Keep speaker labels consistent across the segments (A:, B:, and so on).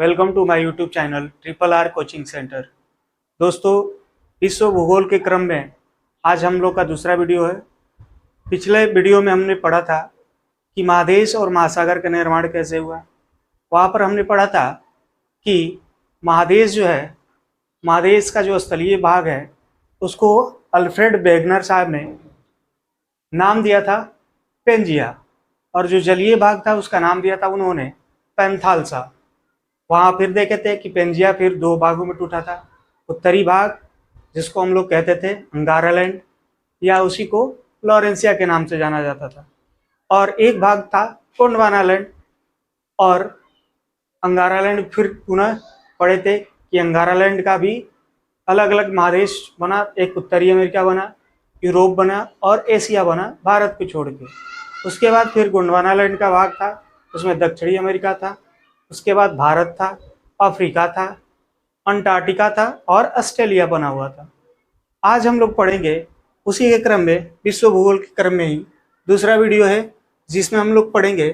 A: Welcome to my YouTube channel triple R coaching centre. दोस्तों, विश्व भूगोल के क्रम में आज हम लोग का दूसरा वीडियो है। पिछले वीडियो में हमने पढ़ा था कि महादेश और महासागर का निर्माण कैसे हुआ। वहाँ पर हमने पढ़ा था कि महादेश जो है, महादेश का जो स्थलीय भाग है उसको अल्फ्रेड वेगनर साहब ने नाम दिया था पेंजिया, और जो जलीय भाग था उसका नाम दिया था उन्होंने पैंथालसा। वहाँ फिर देखे थे कि पेंजिया फिर दो भागों में टूटा था। उत्तरी भाग जिसको हम लोग कहते थे अंगारालैंड या उसी को लॉरेंसिया के नाम से जाना जाता था, और एक भाग था गोंडवानालैंड। और अंगारालैंड फिर पुनः पढ़े थे कि अंगारालैंड का भी अलग अलग महादेश बना, एक उत्तरी अमेरिका बना, यूरोप बना और एशिया बना भारत को छोड़ के। उसके बाद फिर गोंडवानालैंड का भाग था, उसमें दक्षिणी अमेरिका था, उसके बाद भारत था, अफ्रीका था, अंटार्कटिका था और ऑस्ट्रेलिया बना हुआ था। आज हम लोग पढ़ेंगे उसी के क्रम में, विश्व भूगोल के क्रम में ही दूसरा वीडियो है जिसमें हम लोग पढ़ेंगे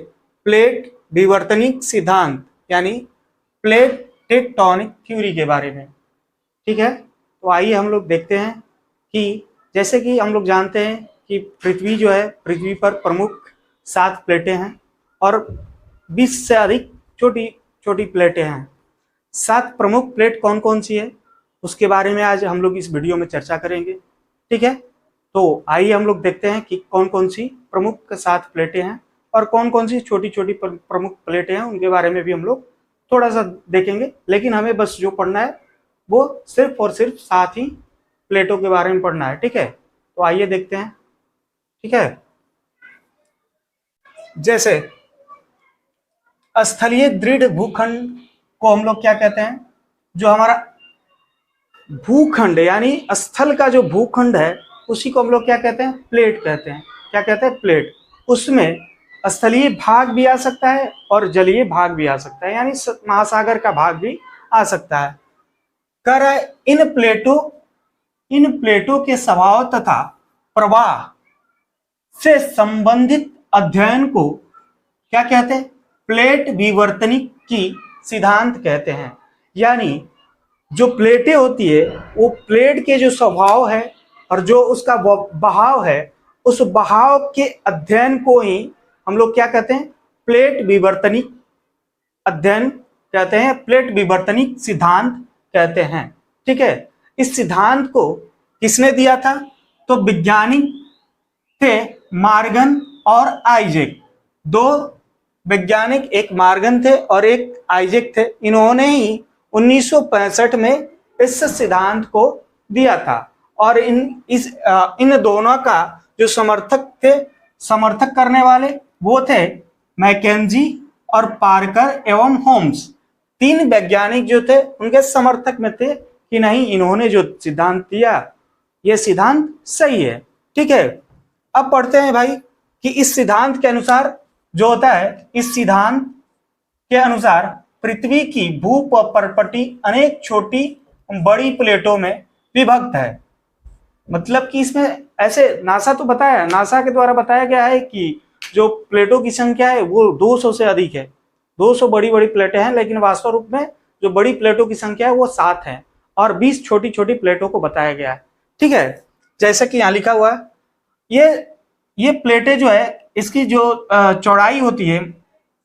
A: प्लेट विवर्तनिक सिद्धांत यानी प्लेट टेक्टोनिक थ्योरी के बारे में। ठीक है, तो आइए हम लोग देखते हैं कि जैसे कि हम लोग जानते हैं कि पृथ्वी जो है, पृथ्वी पर प्रमुख 7 प्लेटें हैं और 20 से अधिक छोटी छोटी प्लेटें हैं। 7 प्रमुख प्लेट कौन कौन सी है उसके बारे में आज हम लोग इस वीडियो में चर्चा करेंगे। ठीक है, तो आइए हम लोग देखते हैं कि कौन कौन सी प्रमुख 7 प्लेटें हैं और कौन कौन सी छोटी छोटी प्रमुख प्लेटें हैं, उनके बारे में भी हम लोग थोड़ा सा देखेंगे। लेकिन हमें बस जो पढ़ना है वो सिर्फ और सिर्फ 7 ही प्लेटों के बारे में पढ़ना है। ठीक है, तो आइए देखते हैं। ठीक है, जैसे स्थलीय दृढ़ भूखंड को हम लोग क्या कहते हैं, जो हमारा भूखंड यानी स्थल का जो भूखंड है उसी को हम लोग क्या कहते हैं, प्लेट कहते हैं। क्या कहते हैं, प्लेट। उसमें स्थलीय भाग भी आ सकता है और जलीय भाग भी आ सकता है, यानी महासागर का भाग भी आ सकता है। कर इन प्लेटों के स्वभाव तथा प्रवाह से संबंधित अध्ययन को क्या कहते हैं, प्लेट विवर्तनिक की सिद्धांत कहते हैं। यानी जो प्लेटें होती है वो प्लेट के जो स्वभाव है और जो उसका बहाव है, उस बहाव के अध्ययन को ही हम लोग क्या कहते हैं, प्लेट विवर्तनिक अध्ययन कहते हैं, प्लेट विवर्तनिक सिद्धांत कहते हैं। ठीक है, इस सिद्धांत को किसने दिया था, तो वैज्ञानिक थे मार्गन और आइजैक। 2 वैज्ञानिक, एक मार्गन थे और एक आइजैक थे। इन्होंने ही 1965 में इस सिद्धांत को दिया था। और इन दोनों का जो समर्थक करने वाले वो थे मैकेंजी और पार्कर एवं होम्स। 3 वैज्ञानिक जो थे उनके समर्थक में थे कि नहीं, इन्होंने जो सिद्धांत दिया ये सिद्धांत सही है। ठीक है, अब पढ़ते हैं भाई कि इस सिद्धांत के अनुसार जो होता है, इस सिद्धांत के अनुसार पृथ्वी की भूपटपटी अनेक छोटी बड़ी प्लेटों में विभक्त है। मतलब कि इसमें ऐसे नासा तो बताया, नासा के द्वारा बताया गया है कि जो प्लेटों की संख्या है वो 200 से अधिक है। 200 बड़ी बड़ी प्लेटें हैं, लेकिन वास्तव रूप में जो बड़ी प्लेटों की संख्या है वो 7 है और 20 छोटी छोटी प्लेटों को बताया गया है। ठीक है, जैसे कि यहाँ लिखा हुआ है, ये प्लेटें जो है, इसकी जो चौड़ाई होती है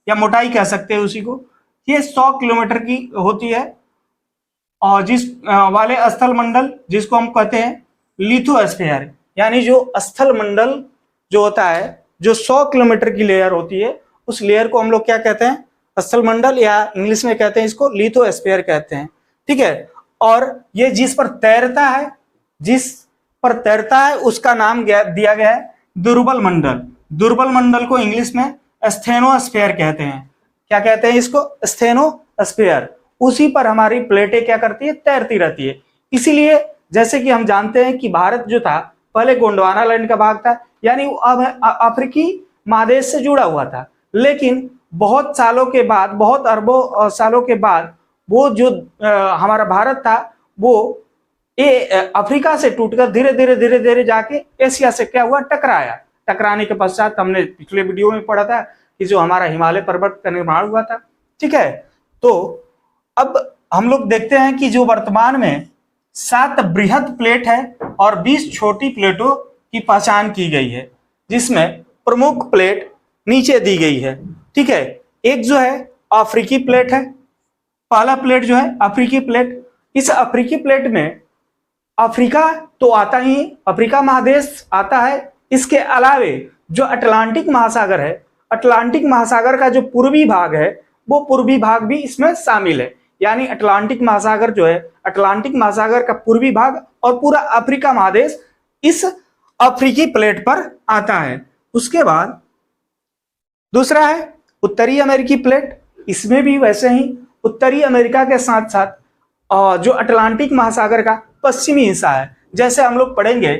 A: या मोटाई कह सकते हैं उसी को, ये 100 किलोमीटर की होती है। और जिस वाले स्थल मंडल जिसको हम कहते हैं लिथोस्फीयर, यानी जो स्थल मंडल जो होता है, जो 100 किलोमीटर की लेयर होती है, उस लेयर को हम लोग क्या कहते हैं, स्थल मंडल, या इंग्लिश में कहते हैं इसको लिथोस्फीयर कहते हैं। ठीक है, और ये जिस पर तैरता है उसका नाम दिया गया है दुर्बल मंडल। दुर्बल मंडल को इंग्लिश में स्टेनोस्फीयर कहते हैं। क्या कहते हैं इसको, स्टेनोस्फीयर। उसी पर हमारी प्लेटें क्या करती है, तैरती रहती है। इसीलिए जैसे कि हम जानते हैं कि भारत जो था पहले गोंडवानालैंड का भाग था, यानी अब अफ्रीकी महादेश से जुड़ा हुआ था। लेकिन बहुत सालों के बाद, बहुत अरबों सालों के बाद वो जो हमारा भारत था वो अफ्रीका से टूटकर धीरे धीरे जाके एशिया से क्या हुआ, टकराया। टकराने के पश्चात हमने पिछले वीडियो में पढ़ा था कि जो हमारा हिमालय पर्वत का निर्माण हुआ था। ठीक है, तो अब हम लोग देखते हैं कि जो वर्तमान में 7 बृहद प्लेट है और 20 छोटी प्लेटों की पहचान की गई है, जिसमें प्रमुख प्लेट नीचे दी गई है। ठीक है, एक जो है अफ्रीकी प्लेट है। पहला प्लेट जो है अफ्रीकी प्लेट। इस अफ्रीकी प्लेट में अफ्रीका तो आता ही, अफ्रीका महादेश आता है। इसके अलावे जो अटलांटिक महासागर है, अटलांटिक महासागर का जो पूर्वी भाग है, वो पूर्वी भाग भी इसमें शामिल है। यानी अटलांटिक महासागर जो है, अटलांटिक महासागर का पूर्वी भाग और पूरा अफ्रीका महादेश इस अफ्रीकी प्लेट पर आता है। उसके बाद दूसरा है उत्तरी अमेरिकी प्लेट। इसमें भी वैसे ही उत्तरी अमेरिका के साथ साथ जो अटलांटिक महासागर का पश्चिमी हिस्सा है, जैसे हम लोग पढ़ेंगे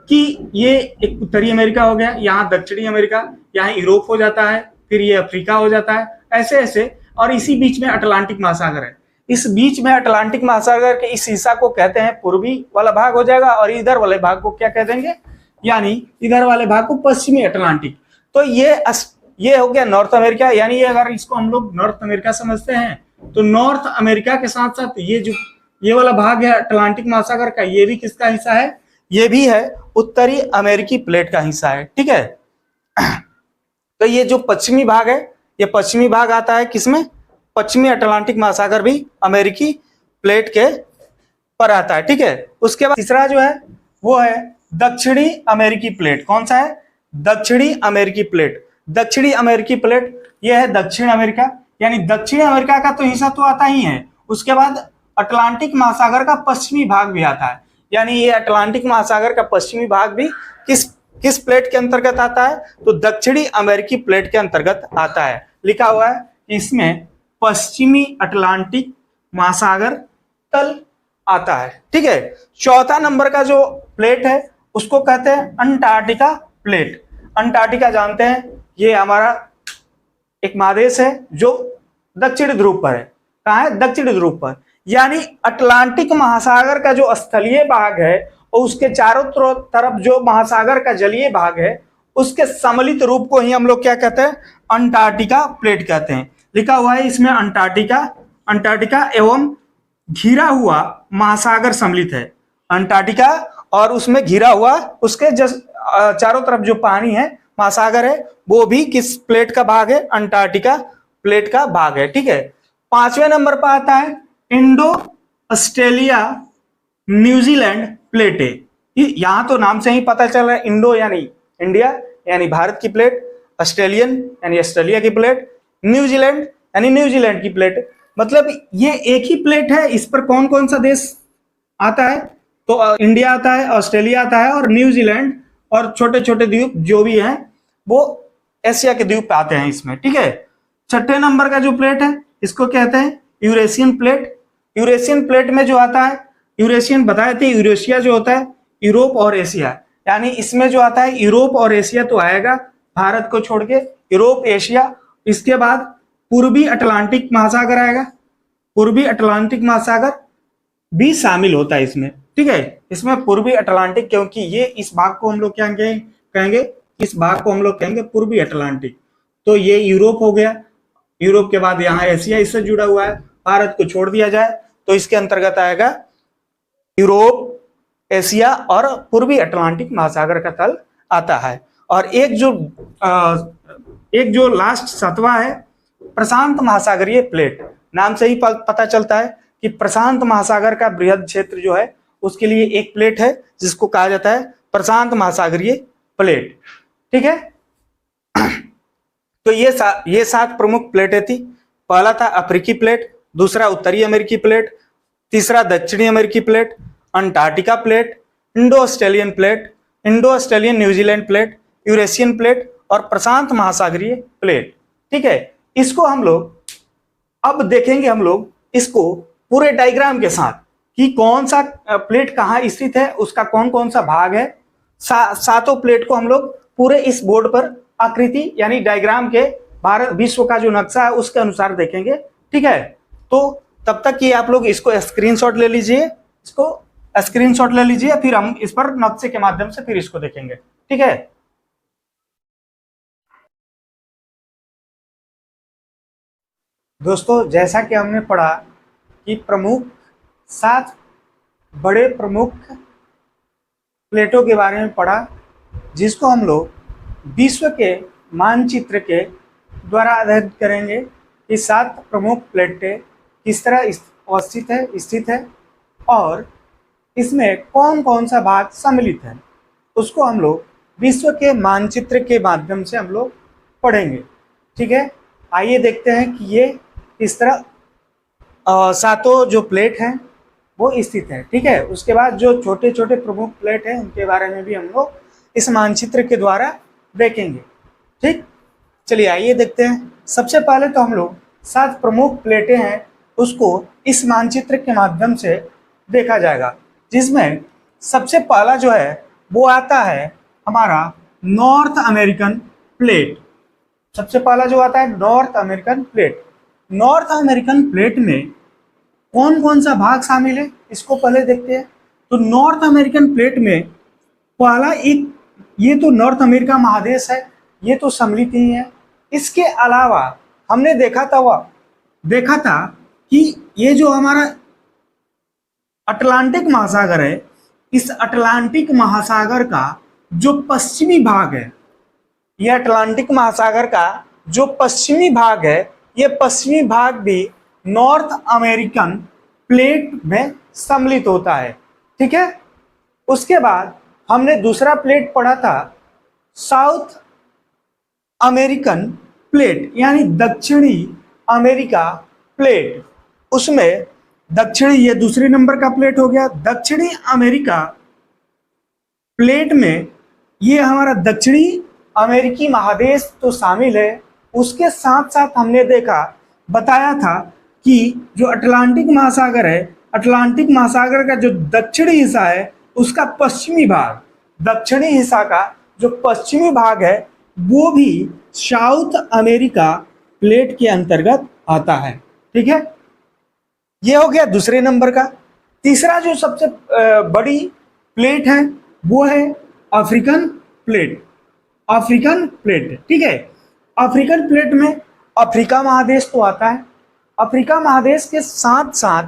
A: कि ये एक उत्तरी अमेरिका हो गया, यहाँ दक्षिणी अमेरिका, यहाँ यूरोप हो जाता है, फिर ये अफ्रीका हो जाता है, ऐसे ऐसे। और इसी बीच में अटलांटिक महासागर है। इस बीच में अटलांटिक महासागर के इस हिस्सा को कहते हैं पूर्वी वाला भाग हो जाएगा, और इधर वाले भाग को क्या कह देंगे, यानी इधर वाले भाग को पश्चिमी अटलांटिक। तो ये हो गया नॉर्थ अमेरिका। यानी अगर इसको हम लोग नॉर्थ अमेरिका समझते हैं, तो नॉर्थ अमेरिका के साथ साथ ये वाला भाग है अटलांटिक महासागर का, ये भी किसका हिस्सा है, ये भी है उत्तरी अमेरिकी प्लेट का हिस्सा है। ठीक है, तो ये जो पश्चिमी भाग है, ये पश्चिमी भाग आता है किसमें, पश्चिमी अटलांटिक महासागर भी अमेरिकी प्लेट के पर आता है। ठीक है, उसके बाद तीसरा जो है वो है दक्षिणी अमेरिकी प्लेट। कौन सा है, दक्षिणी अमेरिकी प्लेट। दक्षिणी अमेरिकी प्लेट ये है दक्षिण अमेरिका, यानी दक्षिण अमेरिका का तो हिस्सा तो आता ही है। उसके बाद अटलांटिक महासागर का पश्चिमी भाग भी आता है, यानी ये अटलांटिक महासागर का पश्चिमी भाग भी किस प्लेट के अंतर्गत आता है, तो दक्षिणी अमेरिकी प्लेट के अंतर्गत आता है। लिखा हुआ है इसमें पश्चिमी अटलांटिक महासागर तल आता है। ठीक है, चौथा नंबर का जो प्लेट है उसको कहते हैं अंटार्कटिका प्लेट। अंटार्कटिका जानते हैं, ये हमारा एक महादेश है जो दक्षिण ध्रुव पर है। कहाँ है, दक्षिण ध्रुव पर। यानी अटलांटिक महासागर का जो स्थलीय भाग है और उसके चारों तरफ जो महासागर का जलीय भाग है, उसके सम्मिलित रूप को ही हम लोग क्या कहते हैं, अंटार्कटिका प्लेट कहते हैं। लिखा हुआ है इसमें अंटार्कटिका एवं घिरा हुआ महासागर सम्मिलित है। अंटार्कटिका और उसमें घिरा हुआ, उसके चारों तरफ जो पानी है, महासागर है, वो भी किस प्लेट का भाग है, अंटार्कटिका प्लेट का भाग है। ठीक है, पांचवें नंबर पर आता है इंडो ऑस्ट्रेलिया न्यूजीलैंड प्लेटें। यहां तो नाम से ही पता चल रहा है, इंडो यानी इंडिया यानी भारत की प्लेट, ऑस्ट्रेलियन यानी ऑस्ट्रेलिया की प्लेट, न्यूजीलैंड यानी न्यूजीलैंड की प्लेट। मतलब ये एक ही प्लेट है। इस पर कौन कौन सा देश आता है, तो इंडिया आता है, ऑस्ट्रेलिया आता है और न्यूजीलैंड, और छोटे छोटे द्वीप जो भी हैं वो एशिया के द्वीप आते हैं इसमें। ठीक है, छठे नंबर का जो प्लेट है इसको कहते हैं यूरेशियन प्लेट। यूरेशियन प्लेट में जो आता है, यूरेशियन बताए थे, यूरेशिया जो होता है यूरोप और एशिया, यानी इसमें जो आता है यूरोप और एशिया तो आएगा, भारत को छोड़ के यूरोप एशिया। इसके बाद पूर्वी अटलांटिक महासागर आएगा, पूर्वी अटलांटिक महासागर भी शामिल होता है इसमें। ठीक है, इसमें पूर्वी अटलांटिक, क्योंकि ये इस भाग को हम लोग क्या कहेंगे, इस भाग को हम लोग कहेंगे पूर्वी अटलांटिक। तो ये यूरोप हो गया, यूरोप के बाद यहाँ एशिया इससे जुड़ा हुआ है। भारत को छोड़ दिया जाए तो इसके अंतर्गत आएगा यूरोप, एशिया और पूर्वी अटलांटिक महासागर का तल आता है। और एक जो लास्ट सातवां है प्रशांत महासागरीय प्लेट। नाम से ही पता चलता है कि प्रशांत महासागर का बृहद क्षेत्र जो है उसके लिए एक प्लेट है जिसको कहा जाता है प्रशांत महासागरीय प्लेट। ठीक है, तो ये 7 प्रमुख प्लेटें थी। पहला था अफ्रीकी प्लेट, दूसरा उत्तरी अमेरिकी प्लेट, तीसरा दक्षिणी अमेरिकी plate, Antarctica plate, Indo Australian plate, Indo Australian New Zealand plate, Eurasian plate और प्रशांत महासागरीय प्लेट। ठीक है, इसको हम लोग अब देखेंगे, हम लोग इसको पूरे डायग्राम के साथ कि कौन सा प्लेट कहाँ स्थित है, उसका कौन कौन सा भाग है। सातों प्लेट को हम लोग पूरे इस बोर्ड पर आकृति यानी डायग्राम के भारत विश्व का जो नक्शा है उसके अनुसार देखेंगे। ठीक है, तो तब तक ये आप लोग इसको स्क्रीनशॉट ले लीजिए, फिर हम इस पर नक्शे के माध्यम से फिर इसको देखेंगे। ठीक है, दोस्तों जैसा कि हमने पढ़ा कि प्रमुख 7 बड़े प्रमुख प्लेटों के बारे में पढ़ा, जिसको हम लोग विश्व के मानचित्र के द्वारा अध्ययन करेंगे कि 7 प्रमुख प्लेटें किस तरह स्थित है और इसमें कौन कौन सा भाग सम्मिलित है, उसको हम लोग विश्व के मानचित्र के माध्यम से हम लोग पढ़ेंगे। ठीक है, आइए देखते हैं कि ये किस तरह 7 जो प्लेट हैं वो स्थित है। ठीक है, उसके बाद जो छोटे छोटे प्रमुख प्लेट हैं उनके बारे में भी हम लोग इस मानचित्र के द्वारा देखेंगे। ठीक, चलिए आइए देखते हैं। सबसे पहले तो हम लोग 7 प्रमुख प्लेटें हैं उसको इस मानचित्र के माध्यम से देखा जाएगा, जिसमें सबसे पहला जो है वो आता है हमारा नॉर्थ अमेरिकन प्लेट। सबसे पहला जो आता है north American plate. North American plate में कौन कौन सा भाग शामिल है इसको पहले देखते हैं। तो नॉर्थ अमेरिकन प्लेट में पहला एक, ये तो नॉर्थ अमेरिका महादेश है, ये तो सम्मिलित ही है। इसके अलावा हमने देखा था कि ये जो हमारा अटलांटिक महासागर है, इस अटलांटिक महासागर का जो पश्चिमी भाग है, ये अटलांटिक महासागर का जो पश्चिमी भाग है, ये पश्चिमी भाग भी नॉर्थ अमेरिकन प्लेट में सम्मिलित होता है। ठीक है, उसके बाद हमने दूसरा प्लेट पढ़ा था साउथ अमेरिकन प्लेट, यानी दक्षिणी अमेरिका प्लेट। उसमें दक्षिणी, ये दूसरे नंबर का प्लेट हो गया। दक्षिणी अमेरिका प्लेट में ये हमारा दक्षिणी अमेरिकी महादेश तो शामिल है, उसके साथ साथ हमने बताया था कि जो अटलांटिक महासागर है, अटलांटिक महासागर का जो दक्षिणी हिस्सा है उसका पश्चिमी भाग, दक्षिणी हिस्सा का जो पश्चिमी भाग है वो भी साउथ अमेरिका प्लेट के अंतर्गत आता है। ठीक है, ये हो गया दूसरे नंबर का। तीसरा जो सबसे बड़ी प्लेट है वो है अफ्रीकन प्लेट। अफ्रीकन प्लेट, ठीक है, अफ्रीकन प्लेट में अफ्रीका महादेश तो आता है। अफ्रीका महादेश के साथ साथ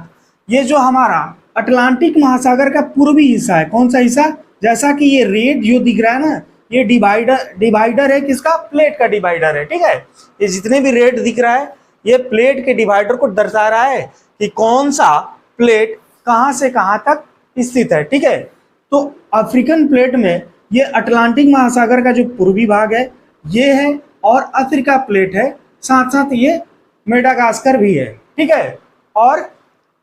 A: ये जो हमारा अटलांटिक महासागर का पूर्वी हिस्सा है, कौन सा हिस्सा, जैसा कि ये रेड जो दिख रहा है ना, ये डिवाइडर है, किसका, प्लेट का डिवाइडर है। ठीक है, ये जितने भी रेड दिख रहा है ये प्लेट के डिवाइडर को दर्शा रहा है कि कौन सा प्लेट कहां से कहां तक स्थित है। ठीक है, तो अफ्रीकन प्लेट में ये अटलांटिक महासागर का जो पूर्वी भाग है ये है, और अफ्रीका प्लेट है, साथ साथ ये मेडागास्कर भी है। ठीक है, और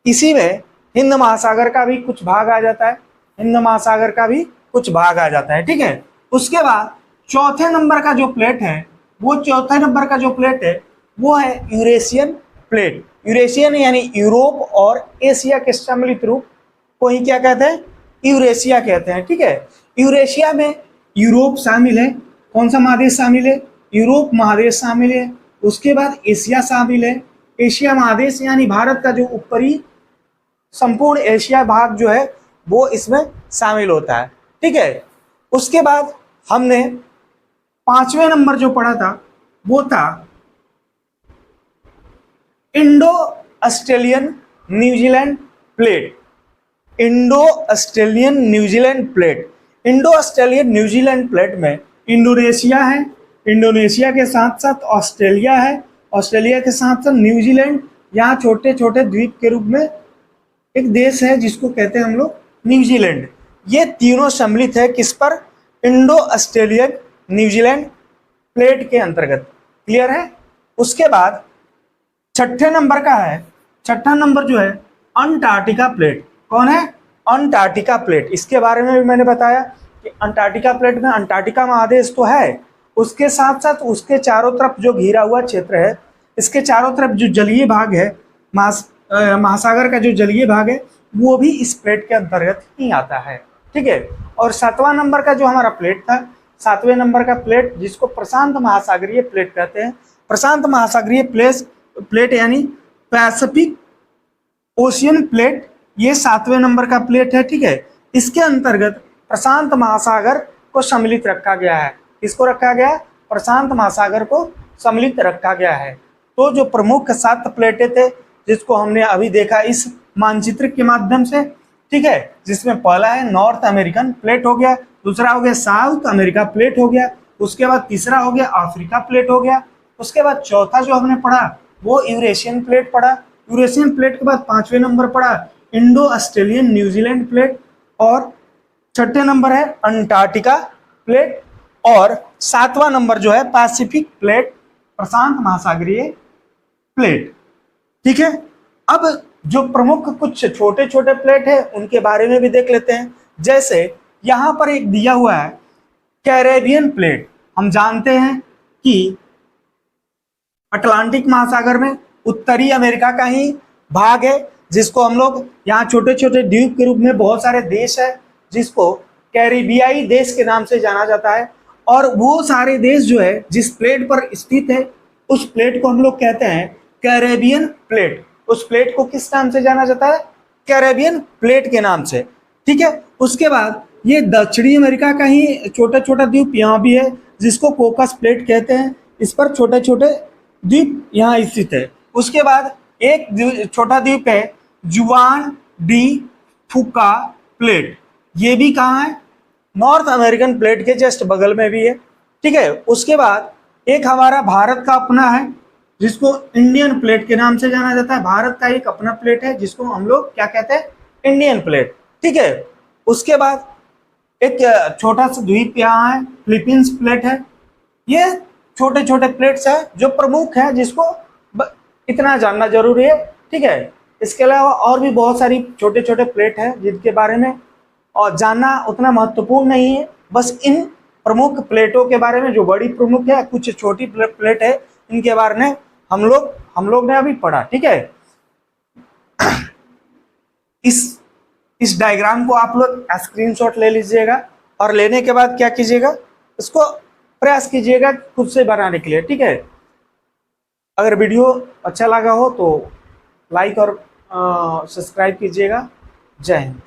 A: इसी में हिंद महासागर का भी कुछ भाग आ जाता है, हिंद महासागर का भी कुछ भाग आ जाता है। ठीक है, उसके बाद चौथे नंबर का जो प्लेट है वो है यूरेशियन प्लेट। यूरेशियन यानी यूरोप और एशिया के सम्मिलित रूप को ही क्या कहते हैं, यूरेशिया कहते हैं। ठीक है, यूरेशिया में यूरोप शामिल है, कौन सा महादेश शामिल है, यूरोप महादेश शामिल है। उसके बाद एशिया शामिल है, एशिया महादेश यानी भारत का जो ऊपरी संपूर्ण एशिया भाग जो है वो इसमें शामिल होता है। ठीक है, उसके बाद हमने 5वें नंबर जो पढ़ा था वो था Indo Australian New Zealand plate. Indo Australian New Zealand plate में इंडोनेशिया है, इंडोनेशिया के साथ साथ ऑस्ट्रेलिया है, ऑस्ट्रेलिया के साथ साथ न्यूजीलैंड, यहाँ छोटे छोटे द्वीप के रूप में एक देश है जिसको कहते हैं हम लोग न्यूजीलैंड। ये तीनों सम्मिलित है किस पर, इंडो ऑस्ट्रेलियन न्यूजीलैंड प्लेट के अंतर्गत। क्लियर है। उसके बाद छठे नंबर का है, छठा नंबर जो है अंटार्कटिका प्लेट। कौन है, अंटार्कटिका प्लेट। इसके बारे में भी मैंने बताया कि अंटार्कटिका प्लेट में अंटार्कटिका महादेश तो है, उसके साथ साथ उसके चारों तरफ जो घिरा हुआ क्षेत्र है, इसके चारों तरफ जो जलीय भाग है, महासागर का जो जलीय भाग है वो भी इस प्लेट के अंतर्गत ही आता है। ठीक है, और 7वां नंबर का जो हमारा प्लेट था, 7वें नंबर का प्लेट जिसको प्रशांत महासागरीय प्लेट कहते हैं। प्रशांत महासागरीय प्लेट यानी पैसिफिक ओशियन प्लेट, ये 7वें नंबर का प्लेट है। ठीक है, इसके अंतर्गत प्रशांत महासागर को सम्मिलित रखा गया है। किसको रखा गया, प्रशांत महासागर को सम्मिलित रखा गया है। तो जो प्रमुख 7 प्लेटें थे जिसको हमने अभी देखा इस मानचित्र के माध्यम से, ठीक है, जिसमें पहला है नॉर्थ अमेरिकन प्लेट हो गया, दूसरा हो गया साउथ अमेरिका प्लेट हो गया, उसके बाद तीसरा हो गया अफ्रीका प्लेट हो गया, उसके बाद चौथा जो हमने पढ़ा वो यूरेशियन प्लेट पढ़ा, यूरेशियन प्लेट के बाद 5वें नंबर पढ़ा इंडो ऑस्ट्रेलियन न्यूजीलैंड प्लेट, और छठे नंबर है अंटार्कटिका प्लेट, और 7वां नंबर जो है पैसिफिक प्लेट, प्रशांत महासागरीय प्लेट। ठीक है, अब जो प्रमुख कुछ छोटे छोटे प्लेट है उनके बारे में भी देख लेते हैं। जैसे यहां पर एक दिया हुआ है कैरेबियन प्लेट। हम जानते हैं कि अटलांटिक महासागर में उत्तरी अमेरिका का ही भाग है, जिसको हम लोग यहाँ छोटे छोटे द्वीप के रूप में बहुत सारे देश है जिसको कैरिबियाई देश के नाम से जाना जाता है, और वो सारे देश जो है जिस प्लेट पर स्थित है उस प्लेट को हम लोग कहते हैं कैरेबियन प्लेट। उस प्लेट को किस नाम से जाना जाता है? कैरेबियन प्लेट के नाम से। ठीक है, उसके बाद ये दक्षिणी अमेरिका का ही छोटा छोटा द्वीप यहाँ भी है जिसको कोकस प्लेट कहते हैं, इस पर छोटे छोटे द्वीप यहाँ स्थित है। उसके बाद एक छोटा द्वीप है जुआन डी फुका प्लेट, ये भी कहाँ है? नॉर्थ अमेरिकन प्लेट के जस्ट बगल में भी है। ठीक है, उसके बाद एक हमारा भारत का अपना है जिसको इंडियन प्लेट के नाम से जाना जाता है। भारत का एक अपना प्लेट है जिसको हम लोग क्या कहते हैं? Indian plate. ठीक है, उसके बाद एक छोटा सा द्वीप यहाँ है फिलीपींस प्लेट है। ये छोटे छोटे प्लेट्स है जो प्रमुख है जिसको इतना जानना जरूरी है। ठीक है, इसके अलावा और भी बहुत सारी छोटे छोटे प्लेट है जिनके बारे में और जानना उतना महत्वपूर्ण नहीं है। बस इन प्रमुख प्लेटों के बारे में, जो बड़ी प्रमुख है, कुछ छोटी प्लेट है, इनके बारे में हम लोग ने अभी पढ़ा। ठीक है, इस डायग्राम को आप लोग स्क्रीनशॉट ले लीजिएगा और लेने के बाद क्या कीजिएगा, इसको प्रयास कीजिएगा खुद से बनाने के लिए। ठीक है, अगर वीडियो अच्छा लगा हो तो लाइक और सब्सक्राइब कीजिएगा। जय हिंद।